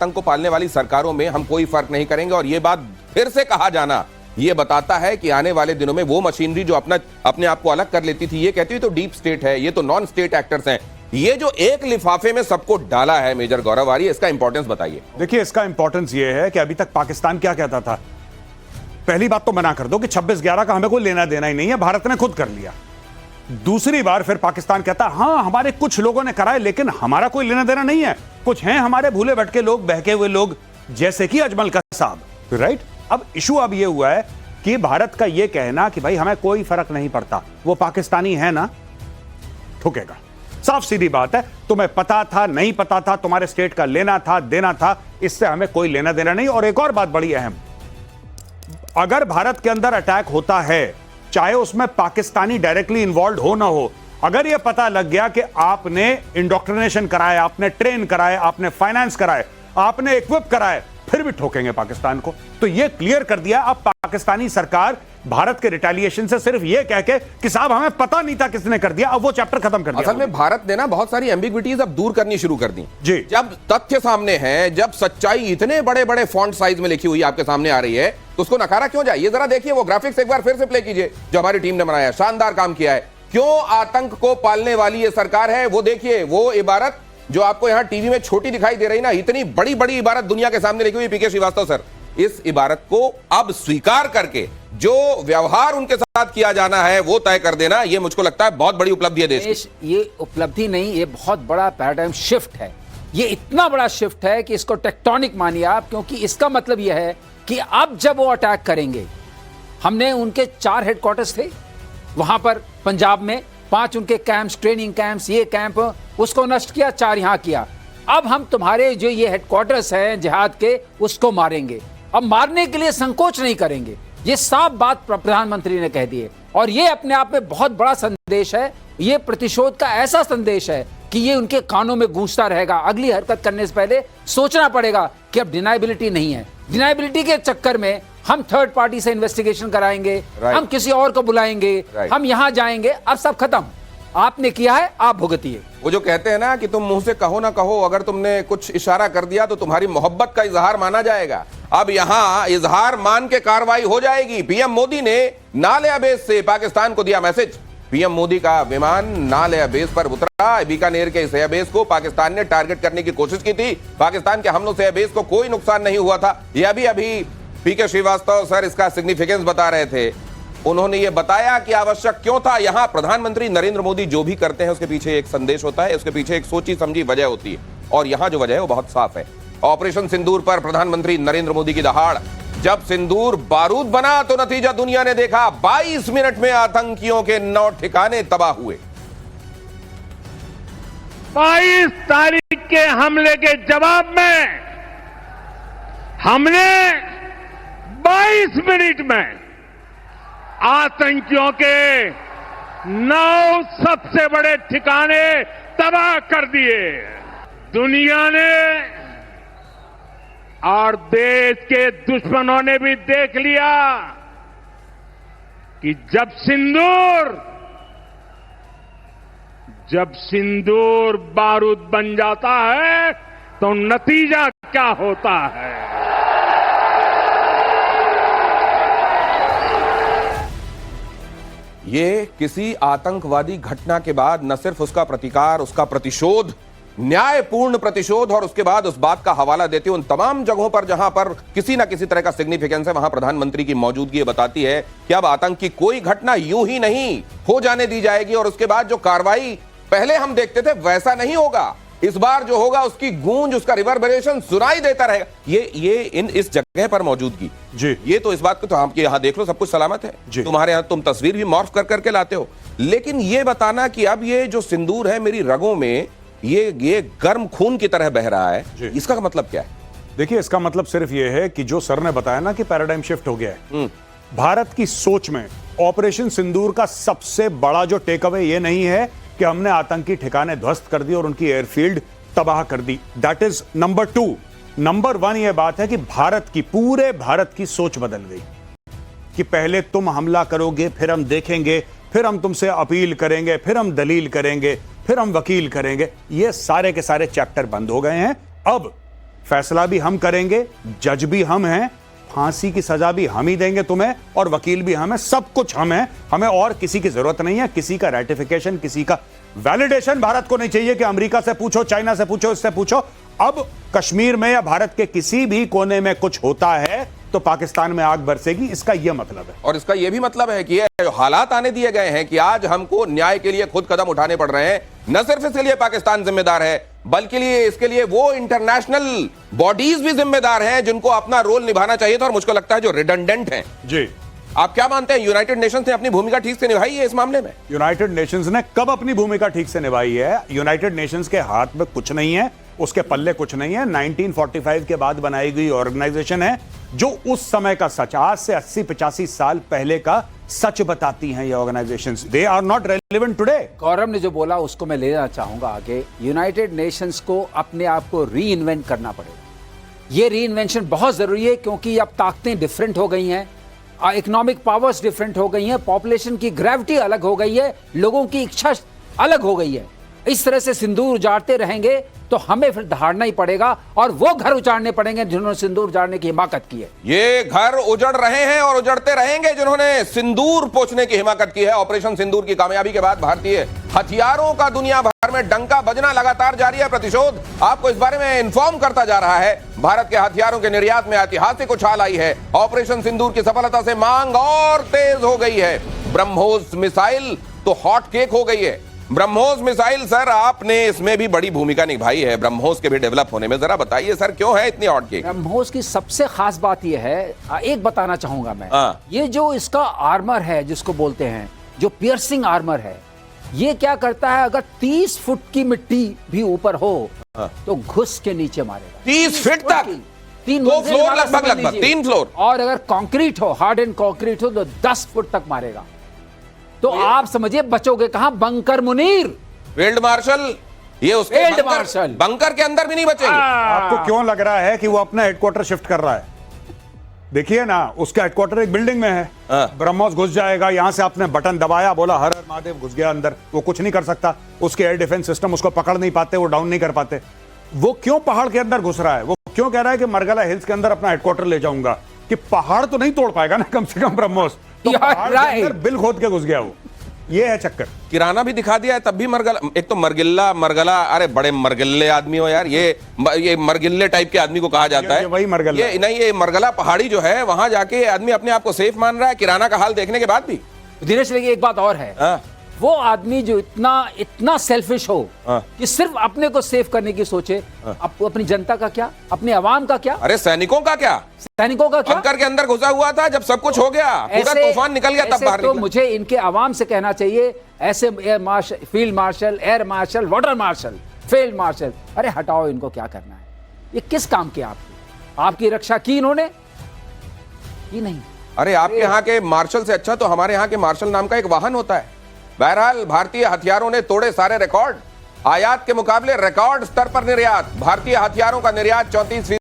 आतंक को पालने वाली सरकारों में हम कोई फर्क नहीं करेंगे। और ये बात फिर से कहा जाना ये बताता है कि आने वाले दिनों में वो मशीनरी जो अपने आप को अलग कर लेती थी, ये कहती हुई तो डीप स्टेट है, ये तो नॉन स्टेट एक्टर्स हैं, ये जो एक लिफाफे में सबको डाला है मेजर गौरव आर्य, इसका इंपॉर्टेंस बताइए। देखिए, इसका इंपॉर्टेंस ये है कि अभी तक पाकिस्तान क्या कहता था, पहली बात तो मना कर दो कि 26/11 का हमें कोई लेना देना ही नहीं है, भारत ने खुद कर लिया। दूसरी बार फिर पाकिस्तान कहता हां हमारे कुछ लोगों ने कराए लेकिन हमारा कोई लेना देना नहीं है, कुछ हैं हमारे भूले भटके लोग, बहके हुए लोग, जैसे कि अजमल कसाब, राइट। अब इशू अब ये हुआ है कि भारत का ये कहना कि भाई हमें कोई फर्क नहीं पड़ता, वो पाकिस्तानी है ना, ठुकेगा। साफ सीधी बात है, तुम्हें पता था नहीं पता था, तुम्हारे स्टेट का लेना था देना था, इससे हमें कोई लेना देना नहीं। और एक और बात बड़ी अहम, अगर भारत के अंदर अटैक होता है, चाहे उसमें पाकिस्तानी डायरेक्टली इन्वॉल्व हो ना हो, अगर यह पता लग गया कि आपने इंडोक्ट्रिनेशन कराए, आपने ट्रेन कराए, आपने फाइनेंस कराए, आपने इक्विप कराए, फिर भी ठोकेंगे पाकिस्तान को। तो यह क्लियर कर दिया। अब पाकिस्तानी सरकार भारत के रिटेलिएशन से सिर्फ यह कह के कि साहब हमें पता नहीं था किसने कर दिया, अब वो चैप्टर खत्म कर दिया। असल में भारत ने ना बहुत सारी एम्बिग्विटीज अब दूर करनी शुरू कर दी जी। जब तथ्य सामने है, जब सच्चाई इतने बड़े बड़े फॉन्ट साइज में लिखी हुई आपके सामने आ रही है, तो उसको नकारा क्यों जाए। ये जरा देखिए वो ग्राफिक्स एक बार फिर से प्ले कीजिए जो हमारी टीम ने बनाया, शानदार काम किया है। क्यों आतंक को पालने वाली ये सरकार है, वो देखिए, वो इबारत जो आपको यहां टीवी में छोटी दिखाई दे रही ना, इतनी बड़ी बड़ी इबारत दुनिया के सामने लिखी हुई। पीके श्रीवास्तव सर, इस इबारत को अब स्वीकार करके जो व्यवहार उनके साथ किया जाना है वो तय कर देना, ये मुझको लगता है बहुत बड़ी उपलब्धि है देश की। ये उपलब्धि नहीं, ये बहुत बड़ा पैराडाइम शिफ्ट है। ये इतना बड़ा शिफ्ट है कि इसको टेक्टोनिक मानिए आप, क्योंकि इसका मतलब यह है कि अब जब वो अटैक करेंगे, हमने उनके 4 हेडक्वार्टर्स थे वहां पर पंजाब में, 5 उनके कैंप्स, ट्रेनिंग कैंप्स, ये कैंप, उसको नष्ट किया, 4 यहां किया। अब हम तुम्हारे जो ये हेडक्वार्टर्स हैं जिहाद के, उसको मारेंगे। अब मारने के लिए संकोच नहीं करेंगे, ये साफ बात प्रधानमंत्री ने कह दी है। और ये अपने आप में बहुत बड़ा संदेश है, ये प्रतिशोध का ऐसा संदेश है कि ये उनके कानों में गूंजता रहेगा। अगली हरकत करने से पहले सोचना पड़ेगा कि अब डिनाइबिलिटी नहीं है, डिनाइबिलिटी के चक्कर में हम थर्ड पार्टी से इन्वेस्टिगेशन कराएंगे, हम किसी और को बुलाएंगे, हम यहां जाएंगे, अब सब खत्म। आपने किया है, आप भुगतिए। वो जो कहते हैं ना कि तुम मुंह से कहो ना कहो, अगर तुमने कुछ इशारा कर दिया तो तुम्हारी मोहब्बत का इजहार माना जाएगा। अब यहां इजहार मान के कार्रवाई हो जाएगी। पीएम मोदी ने नाले बेस से पाकिस्तान को दिया मैसेज। पीएम मोदी का विमान नाले बेस पर उतरा। बीकानेर के इस एयरबेस को पाकिस्तान ने टारगेट करने की कोशिश की थी। पाकिस्तान के हमलों से एयरबेस को कोई नुकसान नहीं हुआ था। यह अभी पीके श्रीवास्तव सर इसका सिग्निफिकेंस बता रहे थे। उन्होंने ये बताया कि आवश्यक क्यों था। यहां प्रधानमंत्री नरेंद्र मोदी जो भी करते हैं उसके पीछे एक संदेश होता है, उसके पीछे एक सोची समझी वजह होती है, और यहां जो वजह है वो बहुत साफ है। ऑपरेशन सिंदूर पर प्रधानमंत्री नरेंद्र मोदी की दहाड़। जब सिंदूर बारूद बना तो नतीजा दुनिया ने देखा। 22 मिनट में आतंकियों के 9 ठिकाने तबाह हुए। 22 तारीख के हमले के जवाब में हमने 22 मिनट में आतंकियों के 9 सबसे बड़े ठिकाने तबाह कर दिए। दुनिया ने और देश के दुश्मनों ने भी देख लिया कि जब सिंदूर बारूद बन जाता है तो नतीजा क्या होता है। ये किसी आतंकवादी घटना के बाद न सिर्फ उसका प्रतिकार, उसका प्रतिशोध, न्यायपूर्ण प्रतिशोध, और उसके बाद उस बात का हवाला देते हुए उन तमाम जगहों पर जहां पर किसी ना किसी तरह का सिग्निफिकेंस है, वहां प्रधानमंत्री की मौजूदगी बताती है कि अब आतंक की कोई घटना यूं ही नहीं हो जाने दी जाएगी। और उसके बाद जो कार्रवाई पहले हम देखते थे वैसा नहीं होगा। इस बार जो होगा उसकी गूंज, उसका रिवर्बरेशन सुनाई देता रहेगा। ये इस जगह पर मौजूदगी जी, ये तो इस बात को तो हम यहाँ देख लो, सब कुछ सलामत है। तुम्हारे यहाँ तुम तस्वीर भी मॉर्फ कर करके लाते हो, लेकिन ये बताना कि अब ये जो सिंदूर है मेरी रगों में ये गर्म खून की तरह बह रहा है, इसका मतलब क्या है? देखिए, इसका मतलब सिर्फ ये है कि जो सर ने बताया ना कि पैराडाइम शिफ्ट हो गया है भारत की सोच में। ऑपरेशन सिंदूर का सबसे बड़ा जो टेक अवे ये नहीं है कि हमने आतंकी ठिकाने ध्वस्त कर दी और उनकी एयरफील्ड तबाह कर दी, दैट इज नंबर 2। नंबर 1 यह बात है कि पूरे भारत की सोच बदल गई कि पहले तुम हमला करोगे, फिर हम देखेंगे, फिर हम तुमसे अपील करेंगे, फिर हम दलील करेंगे, फिर हम वकील करेंगे। ये सारे के सारे चैप्टर बंद हो गए हैं। अब फैसला भी हम करेंगे, जज भी हम हैं, फांसी की सजा भी हम ही देंगे तुम्हें, और वकील भी हम हैं, सब कुछ हम हैं। हमें और किसी की जरूरत नहीं है, किसी का रेटिफिकेशन, किसी का वैलिडेशन भारत को नहीं चाहिए कि अमेरिका से पूछो, चाइना से पूछो, इससे पूछो। अब कश्मीर में या भारत के किसी भी कोने में कुछ होता है तो पाकिस्तान में आग बरसेगी, इसका यह मतलब है। और इसका यह भी मतलब है कि ये हालात आने दिए गए हैं कि आज हमको न्याय के लिए खुद कदम उठाने पड़ रहे हैं। न सिर्फ इसके लिए पाकिस्तान जिम्मेदार है, बल्कि इसके लिए वो इंटरनेशनल बॉडीज भी जिम्मेदार हैं जिनको अपना रोल निभाना चाहिए था, और मुझको लगता है जो रिडंडेंट हैं। जी, आप क्या मानते हैं, यूनाइटेड नेशंस ने अपनी भूमिका ठीक से निभाई है इस मामले में? यूनाइटेड नेशंस ने कब अपनी भूमिका ठीक से निभाई है? यूनाइटेड नेशंस के हाथ में कुछ नहीं है, उसके पल्ले कुछ नहीं है। 1945 के बाद बनाई गई ऑर्गेनाइजेशन है जो उस समय का सच, आज से 80-85 साल पहले का सच बताती हैं ये organisations. They are not relevant today. Gaurav ने जो बोला उसको मैं लेना चाहूंगा आगे। यूनाइटेड नेशंस को अपने आप को री इन्वेंट करना पड़ेगा। ये री इन्वेंशन बहुत जरूरी है क्योंकि अब ताकतें डिफरेंट हो गई हैं, इकोनॉमिक पावर्स डिफरेंट हो गई हैं, पॉपुलेशन की ग्रेविटी अलग हो गई है, लोगों की इच्छा अलग हो गई है। इस तरह से सिंदूर उजाड़ते रहेंगे तो हमें फिर दहाड़ना ही पड़ेगा, और वो घर उजाड़ने पड़ेंगे जिन्होंने सिंदूर उजाड़ने की हिमाकत की है। ये घर उजड़ रहे हैं और उजड़ते रहेंगे जिन्होंने सिंदूर पोंछने की हिमाकत की है। ऑपरेशन सिंदूर की कामयाबी के बाद भारतीय हथियारों का दुनिया भर में डंका बजना लगातार जारी है। प्रतिशोध आपको इस बारे में इन्फॉर्म करता जा रहा है। भारत के हथियारों के निर्यात में ऐतिहासिक उछाल आई है। ऑपरेशन सिंदूर की सफलता से मांग और तेज हो गई है। ब्रह्मोस मिसाइल तो हॉट केक हो गई है। ब्रह्मोस मिसाइल, सर आपने इसमें भी बड़ी भूमिका निभाई है ब्रह्मोस के भी डेवलप होने में, जरा बताइए सर क्यों है इतनी हॉट केक? ब्रह्मोस की सबसे खास बात यह है, एक बताना चाहूंगा मैं। हाँ। ये जो इसका आर्मर है जिसको बोलते हैं, जो पियर्सिंग आर्मर है, ये क्या करता है, अगर 30 फुट की मिट्टी भी ऊपर हो तो घुस के नीचे मारेगा। 30 फीट तक? 3 दो फ्लोर लगभग 3 फ्लोर। और अगर कंक्रीट हो, हार्ड एंड कंक्रीट हो तो 10 फुट तक मारेगा। तो आप समझिए बचोगे कहां? बंकर मुनीर, फील्ड मार्शल, ये उसके फील्ड मार्शल बंकर के अंदर भी नहीं बचेंगे। आपको क्यों लग रहा है कि वो अपना हेडक्वार्टर शिफ्ट कर रहा है? देखिए ना, उसका हेडक्वार्टर एक बिल्डिंग में है। ब्रह्मोस घुस जाएगा, यहां से आपने बटन दबाया, बोला हर हर महादेव, घुस गया अंदर। वो कुछ नहीं कर सकता, उसके एयर डिफेंस सिस्टम उसको पकड़ नहीं पाते, वो डाउन नहीं कर पाते। वो क्यों पहाड़ के अंदर घुस रहा है? वो क्यों कह रहा है कि मरगला हिल्स के अंदर अपना हेडक्वार्टर ले जाऊंगा? कि पहाड़ तो नहीं तोड़ पाएगा ना कम से कम ब्रह्मोस, तो पहाड़ के अंदर बिल खोद के घुस गया वो। ये है चक्कर। किराना भी दिखा दिया है तब भी मरगला, एक तो मरगिल्ला, अरे बड़े मरगिल्ले आदमी हो यार। ये मरगिल्ले टाइप के आदमी को कहा जाता है। वही मरगला। ये नहीं, ये मरगला पहाड़ी जो है वहां जाके आदमी अपने आप को सेफ मान रहा है किराना का हाल देखने के बाद भी। दिनेश, एक बात और है, वो आदमी जो इतना सेल्फिश हो कि सिर्फ अपने को सेव करने की सोचे, अपनी जनता का क्या, अपने आवाम का क्या, अरे सैनिकों का क्या, सैनिकों का क्या? बंकर के अंदर घुसा हुआ था जब सब कुछ हो गया, पूरा तूफान निकल गया, तब बाहर तो मुझे इनके आवाम से कहना चाहिए, ऐसे field marshal, air marshal, water marshal, field marshal, अरे हटाओ इनको, क्या करना है? ये किस काम के? आपकी रक्षा की इन्होंने? की नहीं। अरे आपके यहाँ के मार्शल से अच्छा तो हमारे यहाँ के मार्शल नाम का एक वाहन होता है। बहरहाल भारतीय हथियारों ने तोड़े सारे रिकॉर्ड। आयात के मुकाबले रिकॉर्ड स्तर पर निर्यात। भारतीय हथियारों का निर्यात 34%